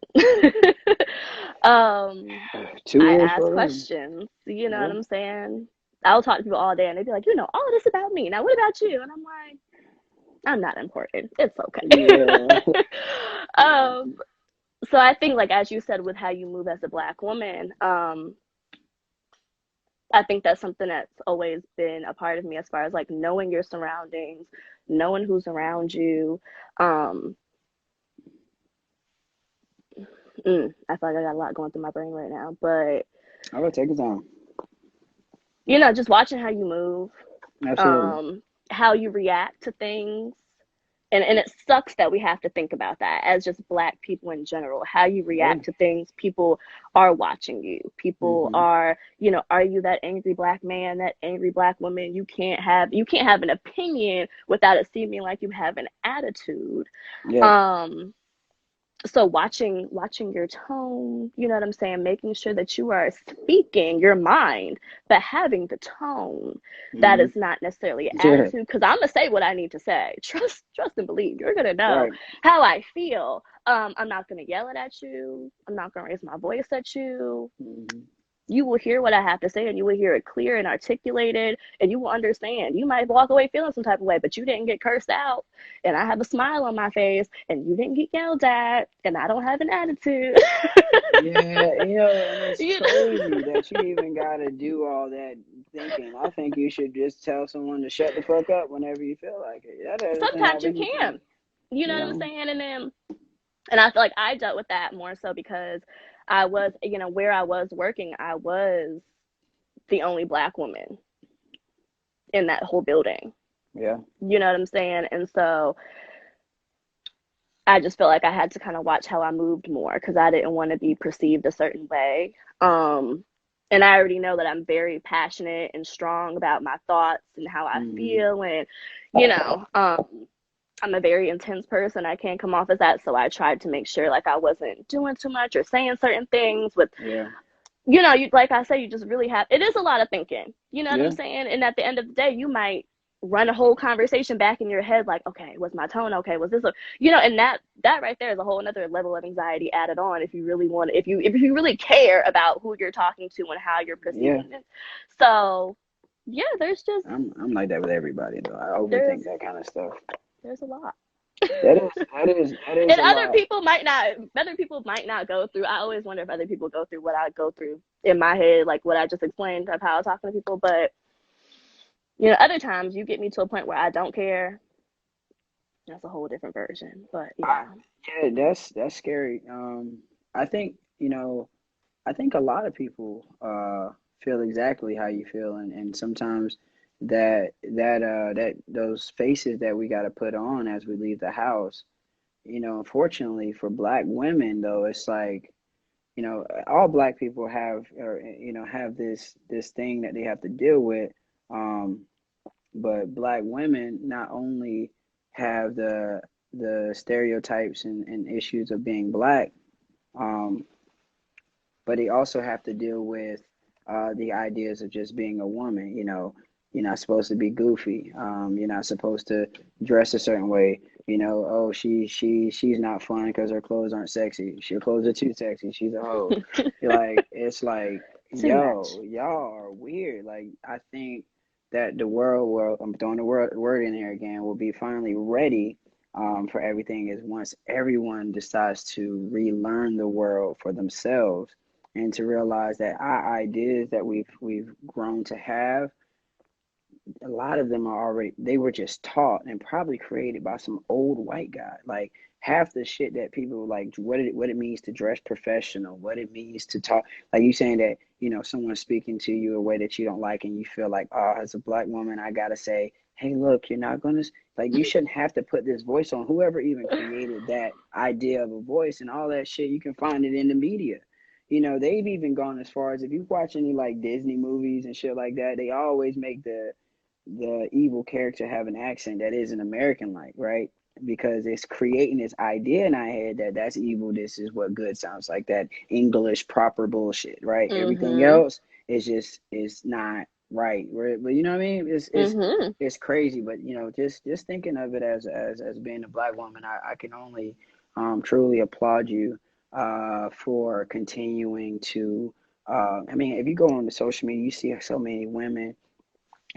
um, Two I ears ask for a reason. questions, you know what Yeah. I'm saying? I'll talk to people all day and they'd be like, you know all of this about me. Now, what about you? And I'm like, I'm not important. It's okay. Yeah. Yeah. um, so I think, like, as you said, with how you move as a black woman, I think that's something that's always been a part of me as far as like knowing your surroundings, knowing who's around you. Um, I feel like I got a lot going through my brain right now, but I would take his time. just watching how you move, Absolutely. um, how you react to things. And it sucks that we have to think about that as just Black people in general. How you Yeah. react to things, people are watching you. People Hmm. are, are you that angry Black man, that angry Black woman? You can't have an opinion without it seeming like you have an attitude. Yeah. Um, so watching your tone, you know what I'm saying, making sure that you are speaking your mind but having the tone that Hmm. is not necessarily Yeah. attitude, because I'm gonna say what I need to say. Trust and believe, you're gonna know Right. how I feel. I'm not gonna yell it at you, I'm not gonna raise my voice at you. Hmm. You will hear what I have to say, and you will hear it clear and articulated, and you will understand. You might walk away feeling some type of way, but you didn't get cursed out, and I have a smile on my face, and you didn't get yelled at, and I don't have an attitude. Yeah, and it's you crazy know? that you even gotta do all that thinking. I think you should just tell someone to shut the fuck up whenever you feel like it. That doesn't Sometimes have you anything, can. You know you what I'm know. saying? And I feel like I dealt with that more so because I was, where I was working, I was the only Black woman in that whole building. Yeah. You know what I'm saying? And so I just felt like I had to kind of watch how I moved more because I didn't want to be perceived a certain way. And I already know that I'm very passionate and strong about my thoughts and how I Hmm. feel. And, you know, um, I'm a very intense person. I can't come off as that. So I tried to make sure like I wasn't doing too much or saying certain things with, Yeah. like I say, you just really have, it is a lot of thinking, you know what I'm Yeah. saying? And at the end of the day, you might run a whole conversation back in your head, like, okay, was my tone okay? Was this, and that right there is a whole another level of anxiety added on if you really want, if you really care about who you're talking to and how you're Yeah. perceiving it. So yeah, I'm like that with everybody though. I there's, overthink that kind of stuff. there's a lot. That is And a lot. other people might not go through. I always wonder if other people go through what I go through in my head, like what I just explained of how I'm talking to people. But other times you get me to a point where I don't care. That's a whole different version. But I, yeah. yeah, that's scary. I think, I think a lot of people feel exactly how you feel, and sometimes that those faces that we got to put on as we leave the house, unfortunately for Black women though, it's like, all Black people have, or have this thing that they have to deal with. Um, but Black women not only have the stereotypes and issues of being Black, um, but they also have to deal with the ideas of just being a woman. You're not supposed to be goofy. You're not supposed to dress a certain way. Oh, she's not fun because her clothes aren't sexy. Her clothes are too sexy. She's a hoe. It's like, Too much. y'all are weird. Like, I think that the world, I'm throwing the word in here again, will be finally ready for everything, is once everyone decides to relearn the world for themselves and to realize that our ideas that we've grown to have, a lot of them are already, they were just taught and probably created by some old white guy. Like, half the shit that people like, what it means to dress professional, what it means to talk, like you saying that, someone's speaking to you a way that you don't like, and you feel like, oh, as a Black woman I gotta say, hey, look, you're not gonna, like, you shouldn't have to put this voice on. Whoever even created that idea of a voice and all that shit, you can find it in the media. They've even gone as far as, if you watch any like Disney movies and shit like that, they always make the evil character have an accent that isn't American like, right? Because it's creating this idea in our head that that's evil. This is what good sounds like, that English proper bullshit, right? Everything Mhm. else is not right. But you know what I mean? Mhm. It's crazy. But just thinking of it as being a Black woman, I can only truly applaud you for continuing to. I mean, if you go on the social media, you see so many women,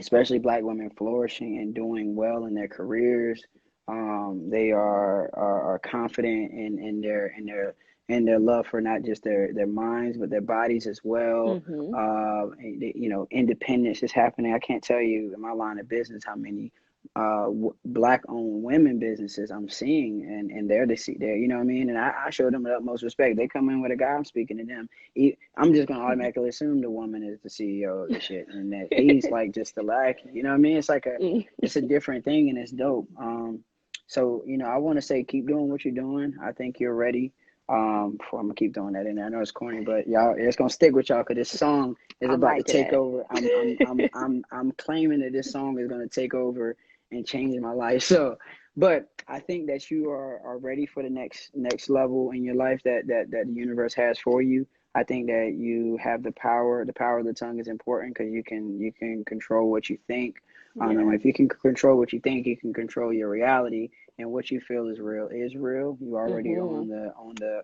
especially Black women, flourishing and doing well in their careers. They are confident in their and their love for not just their minds but their bodies as well. Mhm. Independence is happening. I can't tell you in my line of business how many black owned women businesses I'm seeing, and they're the there, you know what I mean? And I show them the utmost respect. They come in with a guy, I'm speaking to them. I'm just gonna automatically assume the woman is the CEO of the shit, and that he's like just the lackey. You know what I mean? It's a different thing, and it's dope. So I want to say keep doing what you're doing. I think you're ready. Before I'm gonna keep doing that in there. I know it's corny, but y'all, it's gonna stick with y'all because this song is I'm about to liking take it. over. I'm claiming that this song is gonna take over and change my life. So, but I think that you are ready for the next level in your life that the universe has for you. I think that you have the power. The power of the tongue is important because you can control what you think. Yeah. If you can control what you think, you can control your reality, and what you feel is real is real. You already Mhm.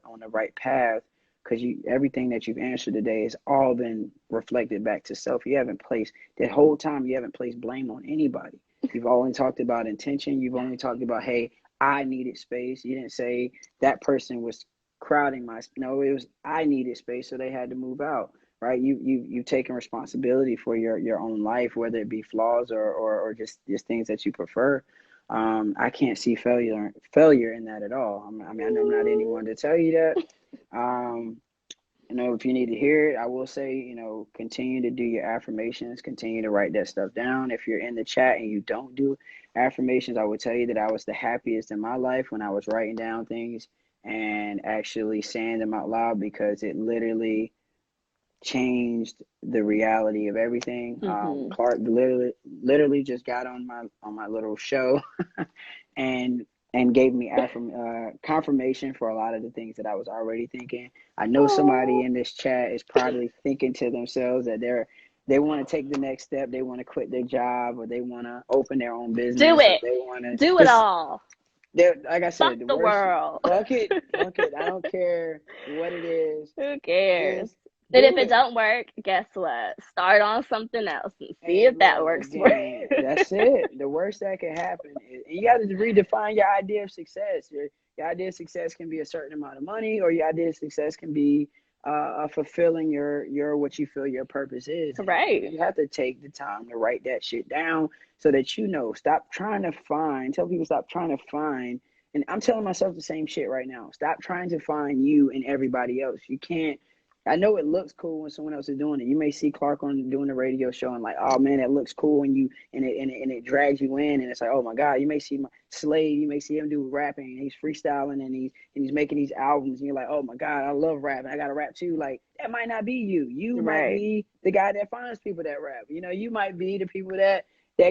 on the right path because you everything that you've answered today has all been reflected back to self. You haven't placed the whole time. You haven't placed blame on anybody. You've only talked about intention. You've only talked about, hey, I needed space. You didn't say that person was crowding my. No, it was I needed space, so they had to move out. Right? You've taken responsibility for your own life, whether it be flaws or just things that you prefer. I can't see failure in that at all. I mean, I'm not anyone to tell you that. Um, if you need to hear it, I will say, continue to do your affirmations, continue to write that stuff down. If you're in the chat and you don't do affirmations, I would tell you that I was the happiest in my life when I was writing down things and actually saying them out loud because it literally changed the reality of everything. Mhm. Clarke literally just got on my little show and gave me confirmation for a lot of the things that I was already thinking. I know somebody Oh, in this chat is probably thinking to themselves that they want to take the next step. They want to quit their job, or they want to open their own do business, or it. they want to Do it because all. they're like I Fuck said, the the worst. world. Fuck it. I don't care what it is. Who cares? Just And if do it it. don't work, guess what? Start on something else and see And if that look, works for again, you. that's it. The worst that can happen is, and you got to redefine your idea of success. Your idea of success can be a certain amount of money, or your idea of success can be fulfilling your what you feel your purpose is. And Right. you have to take the time to write that shit down so that Stop trying to find. Tell people stop trying to find. And I'm telling myself the same shit right now. Stop trying to find you and everybody else. You can't. I know it looks cool when someone else is doing it. You may see Clarke on doing the radio show and like, oh man, that looks cool, and it drags you in, and it's like, oh my god. You may see my Slade, you may see him do rapping, and he's freestyling, and he's making these albums, and you're like, oh my god, I love rapping. I gotta rap too. Like that might not be you. You might Right. be the guy that finds people that rap. You might be the people that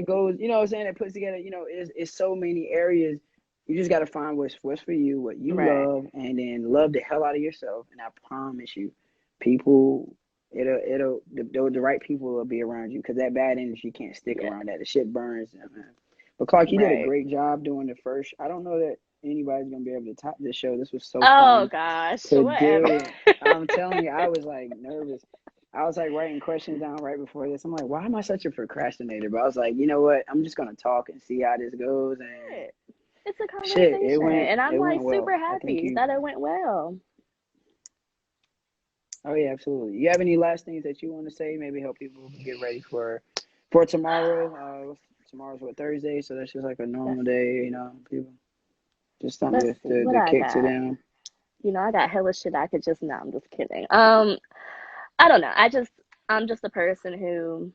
goes, you know what I'm saying, that puts together. It's so many areas. You just got to find what's for you, what you Right. love, and then love the hell out of yourself. And I promise you, people the right people will be around you because that bad energy can't stick Yeah. around that. The shit burns, man. But Clarke, you did a Right. great job doing the first. I don't know that anybody's gonna be able to top this show. This was so Oh fun gosh. to Whatever. do. I'm telling you, I was like nervous. I was like writing questions down right before this. I'm like, why am I such a procrastinator? But I was like, you know what? I'm just gonna talk and see how this goes. And It's a shit, it conversation. went And I'm it like went super well. I think happy you. that it went well. Oh yeah, absolutely. You have any last things that you want to say? Maybe help people get ready for tomorrow. Tomorrow's what, Thursday, so that's just like a Let's normal day. People just something let's see what to I kick to got. them. I got hella shit I could just no, I'm just kidding. I don't know. I'm just a person who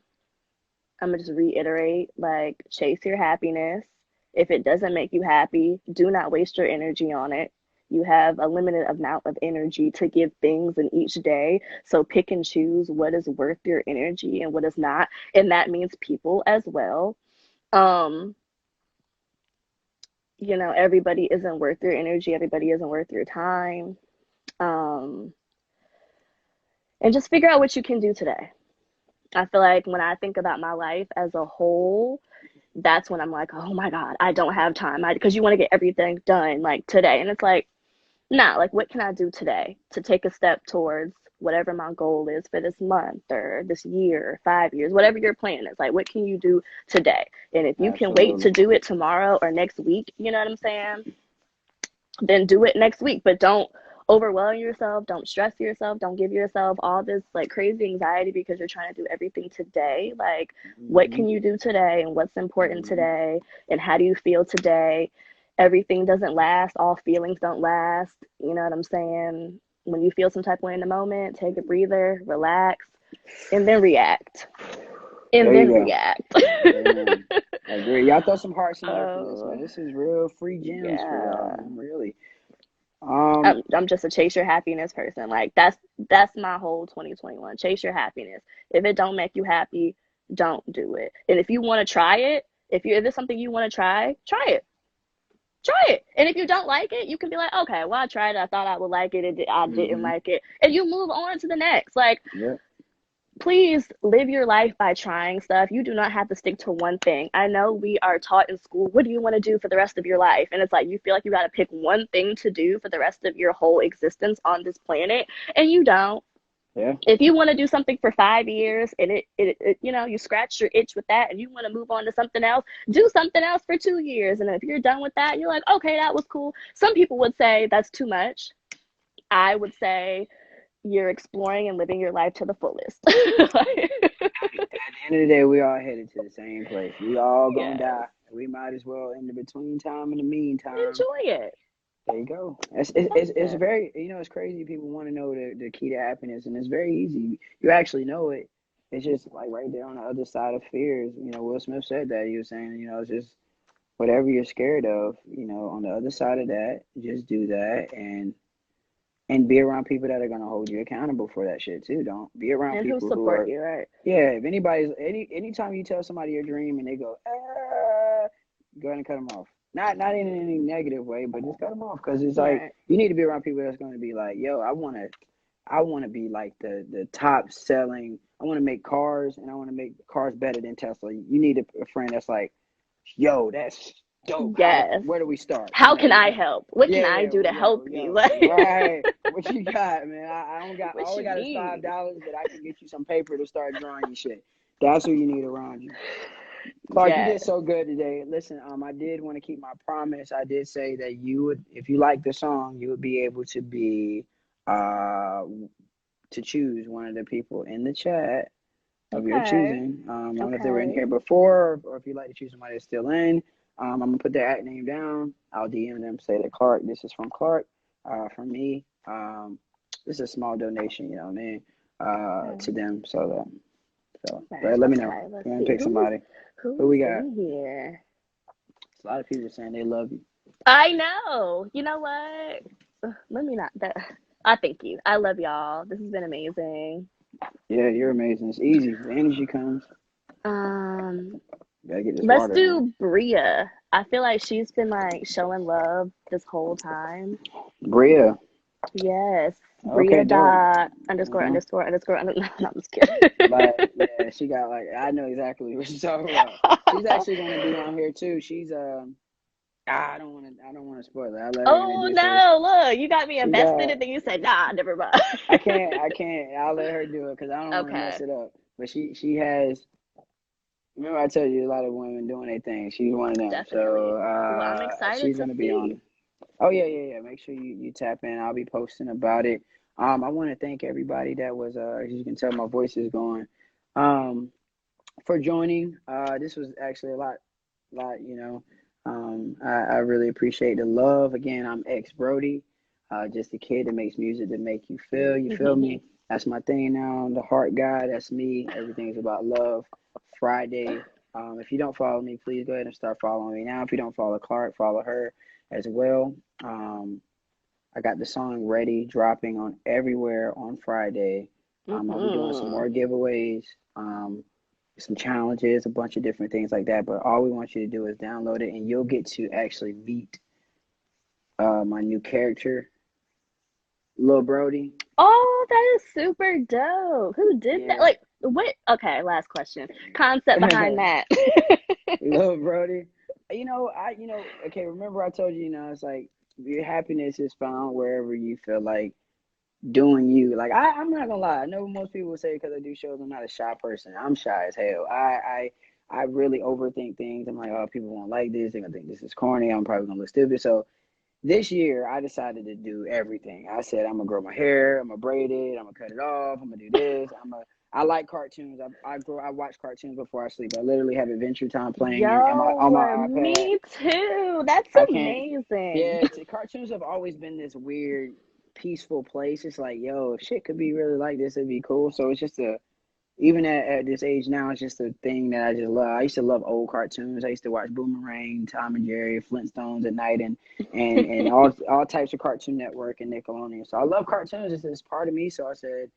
I'm gonna just reiterate, like, chase your happiness. If it doesn't make you happy, do not waste your energy on it. You have a limited amount of energy to give things in each day. So pick and choose what is worth your energy and what is not. And that means people as well. Um, everybody isn't worth your energy, everybody isn't worth your time. Um, and just figure out what you can do today. I feel like when I think about my life as a whole, that's when I'm like, oh my God, I don't have time. Because you want to get everything done like today. And it's like, nah, like what can I do today to take a step towards whatever my goal is for this month or this year or 5 years, whatever your plan is. Like, what can you do today? And if you can wait to Absolutely. do it tomorrow or next week, you know what I'm saying? Then do it next week. But don't overwhelm yourself, don't stress yourself, don't give yourself all this like crazy anxiety because you're trying to do everything today. Like, what Mm-hmm. can you do today and what's important Mm-hmm. today and how do you feel today? Everything doesn't last, all feelings don't last. You know what I'm saying? When you feel some type of way in the moment, take a breather, relax, and then react. And There you then go. react. Amen. I agree. Y'all throw some hearts in there for this, man. Oh, This is real free gems for y'all, yeah. man. Really. Um, I'm just a chase your happiness person. Like that's my whole 2021. Chase your happiness. If it don't make you happy, don't do it. And if you want to try it, if it's something you want to try, try it. Try it. And if you don't like it, you can be like, okay, well, I tried it. I thought I would like it. I didn't mm-hmm. like it. And you move on to the next. Like, Yep. please live your life by trying stuff. You do not have to stick to one thing. I know we are taught in school, what do you want to do for the rest of your life? And it's like you feel like you got to pick one thing to do for the rest of your whole existence on this planet, and you don't. Yeah. If you want to do something for 5 years and you scratch your itch with that and you want to move on to something else, do something else for 2 years. And if you're done with that, you're like, okay, that was cool. Some people would say that's too much. I would say you're exploring and living your life to the fullest. At the end of the day, we all headed to the same place. We all gonna Yes. die. We might as well in the between time, in the meantime. Enjoy it. There you go. That's It's it. very, it's crazy. People want to know the key to happiness, and it's very easy. You actually know it. It's just like right there on the other side of fears. Will Smith said that. He was saying, it's just whatever you're scared of, on the other side of that, just do that and be around people that are gonna hold you accountable for that shit too. Don't be around And who people who support are, you, right? yeah. If anytime you tell somebody your dream and they go, go ahead and cut them off. Not in any negative way, but just cut them off because it's like Right. you need to be around people that's going to be like, yo, I want to be like the top selling. I want to make cars and I want to make cars better than Tesla. You need a friend that's like, yo, that's dope. Yes. Where do we start? How can I help? What can Yeah, I yeah, do to help you? yo, Like, right. What you got, man? I don't got. what All I you got is $5, need? but I can get you some paper to start drawing you shit. That's who you need around you. Clarke, you did Yes. so good today. Listen, I did want to keep my promise. I did say that you would, if you like the song, you would be able to uh, to choose one of the people in the chat of your Okay. choosing. I don't know if they were in Okay. here before, or if you'd like to choose somebody that's still in. I'm gonna put their at name down. I'll DM them, say that Clarke, this is from Clarke, from me. This is a small donation, you know what I mean, to Okay. them. So Right. let me know. Okay. Let's Go ahead and see pick somebody. Who who's we got? in here. A lot of people saying they love you. I know. You know what? Let me not that. I thank you. I love y'all. This has been amazing. Yeah, you're amazing. It's easy. The energy comes. Um, Gotta get this let's water down. do Bria. I feel like she's been like showing love this whole time. Bria. Yes, Okay, Bria dope. dot underscore Uh-huh. underscore underscore. No, I'm just kidding. Like, yeah, she got like I know exactly what you're talking about. She's actually gonna be on here too. She's I don't wanna spoil it. I'll let her Oh introduce her. no! Look, you got me She invested, got and then you said, "Nah, never mind." I can't I'll let her do it because I don't wanna mess Okay. it up. But she has, remember I told you a lot of women doing their thing. She's one of them. So Definitely. Well, I'm excited she's to gonna be see. on. Oh yeah. Make sure you tap in. I'll be posting about it. I want to thank everybody that was as you can tell my voice is going. Um for joining. This was actually a lot. I really appreciate the love. Again, I'm XBrodie, just a kid that makes music to make you feel. You feel me? That's my thing now. I'm the heart guy. That's me. Everything's about love. Friday. If you don't follow me, please go ahead and start following me now. If you don't follow Clarke, follow her as well. I got the song ready, dropping on everywhere on Friday. I'll be doing some Hmm. more giveaways. Some challenges, a bunch of different things like that. But all we want you to do is download it, and you'll get to actually meet my new character, Lil Brody. Oh, that is super dope. Who did that? Yeah, Like, what? Okay, last question. Concept behind that. Lil Brody. Okay. Remember I told you, it's like your happiness is found wherever you feel like doing you. Like I'm not gonna lie. I know most people say because I do shows, I'm not a shy person. I'm shy as hell. I really overthink things. I'm like, oh, people won't like this. They're gonna think this is corny. I'm probably gonna look stupid. So this year I decided to do everything. I said I'm gonna grow my hair, I'm gonna braid it, I'm gonna cut it off, I'm gonna do this. I like cartoons. I watch cartoons before I sleep. I literally have Adventure Time playing on my Yo, iPad. me too. That's I can't. amazing. Yeah, cartoons have always been this weird, peaceful place. It's like, yo, if shit could be really like this, it'd be cool. So it's just even at this age now, it's just a thing that I just love. I used to love old cartoons. I used to watch Boomerang, Tom and Jerry, Flintstones at night, and all types of Cartoon Network and Nickelodeon. So I love cartoons. It's part of me. So I said,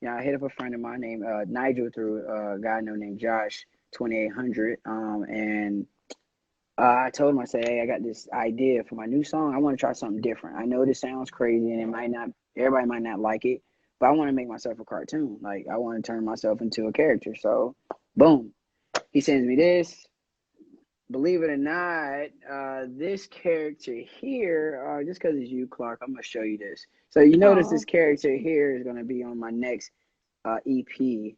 I hit up a friend of mine named Nigel through a guy named Josh 2800, and I told him, I said, hey, I got this idea for my new song. I want to try something different. I know this sounds crazy and everybody might not like it, but I want to make myself a cartoon. Like, I want to turn myself into a character. So, boom. He sends me this. Believe it or not, this character here, just because it's you, Clarke, I'm going to show you this. So, you notice Oh. this character here is going to be on my next EP.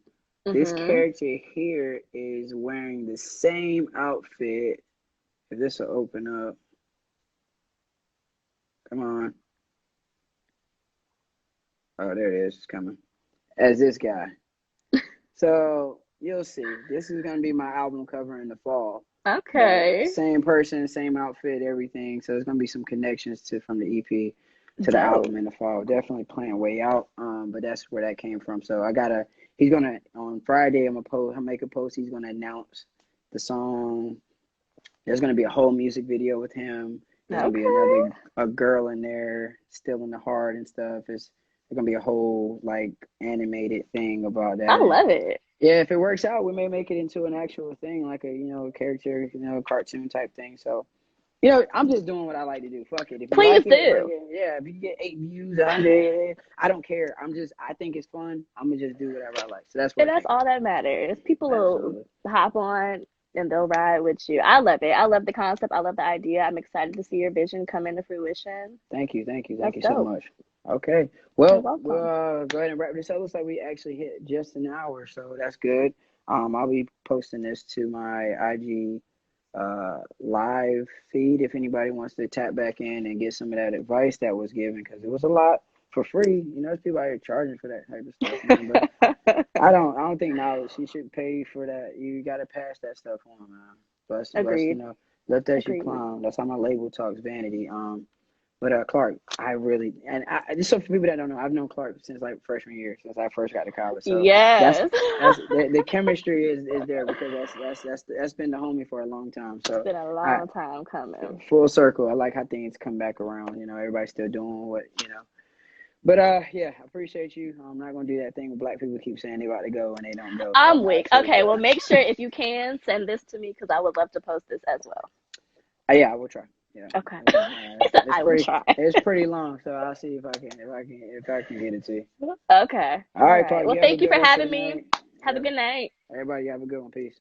This Mm-hmm. character here is wearing the same outfit. If this will open up, come on. Oh, there it is. It's coming. As this guy. So you'll see. This is gonna be my album cover in the fall. But Okay. same person, same outfit, everything. So there's gonna be some connections from the EP to the Dope. album in the fall. Definitely playing Way Out. But that's where that came from. So he's gonna on Friday. I'll make a post. He's gonna announce the song. There's gonna be a whole music video with him. There's gonna be Okay. a girl in there, still in the heart and stuff. There's gonna be a whole like animated thing about I that. And love it. yeah, if it works out, we may make it into an actual thing, like character, cartoon type thing. So, I'm just doing what I like to do. Fuck it. If you Please like it, bring do. it. Yeah, if you get 8 views, 100, I don't care. I think it's fun. I'm gonna just do whatever I like. So that's where And it that's came all that matters. People from. will Absolutely. hop on and they'll ride with you. I love it. I love the concept. I love the idea. I'm excited to see your vision come into fruition. Thank you, thank you, thank That's you so dope. much. Okay, You're well, we'll welcome. go ahead and wrap this up. Looks like we actually hit just an hour, so that's good. I'll be posting this to my IG live feed if anybody wants to tap back in and get some of that advice that was given because it was a lot for free. There's people out here charging for that type of stuff, man. But I don't think knowledge. You should pay for that. You got to pass that stuff on, man. But Agreed. let that shit Agreed. clown. That's how my label talks vanity. But Clarke, I really just so for people that don't know, I've known Clarke since like freshman year, since I first got to college. So that's Yes. the chemistry is there because that's been the homie for a long time. It's So been a I long time coming. full circle. I like how things come back around. Everybody's still doing what. But yeah, I appreciate you. I'm not gonna do that thing where black people keep saying they about to go and they don't go. So I'm I weak. actually Okay, try. well, make sure if you can send this to me because I would love to post this as well. Yeah, I will try. Yeah, Okay. it's I will pretty try. it's pretty long, so I'll see if I can get it to you. Okay. All All right, right. Clarke, Well, you have a thank you good for rest of the having me. night. Have a Yep. good night. Everybody have a good one. Peace.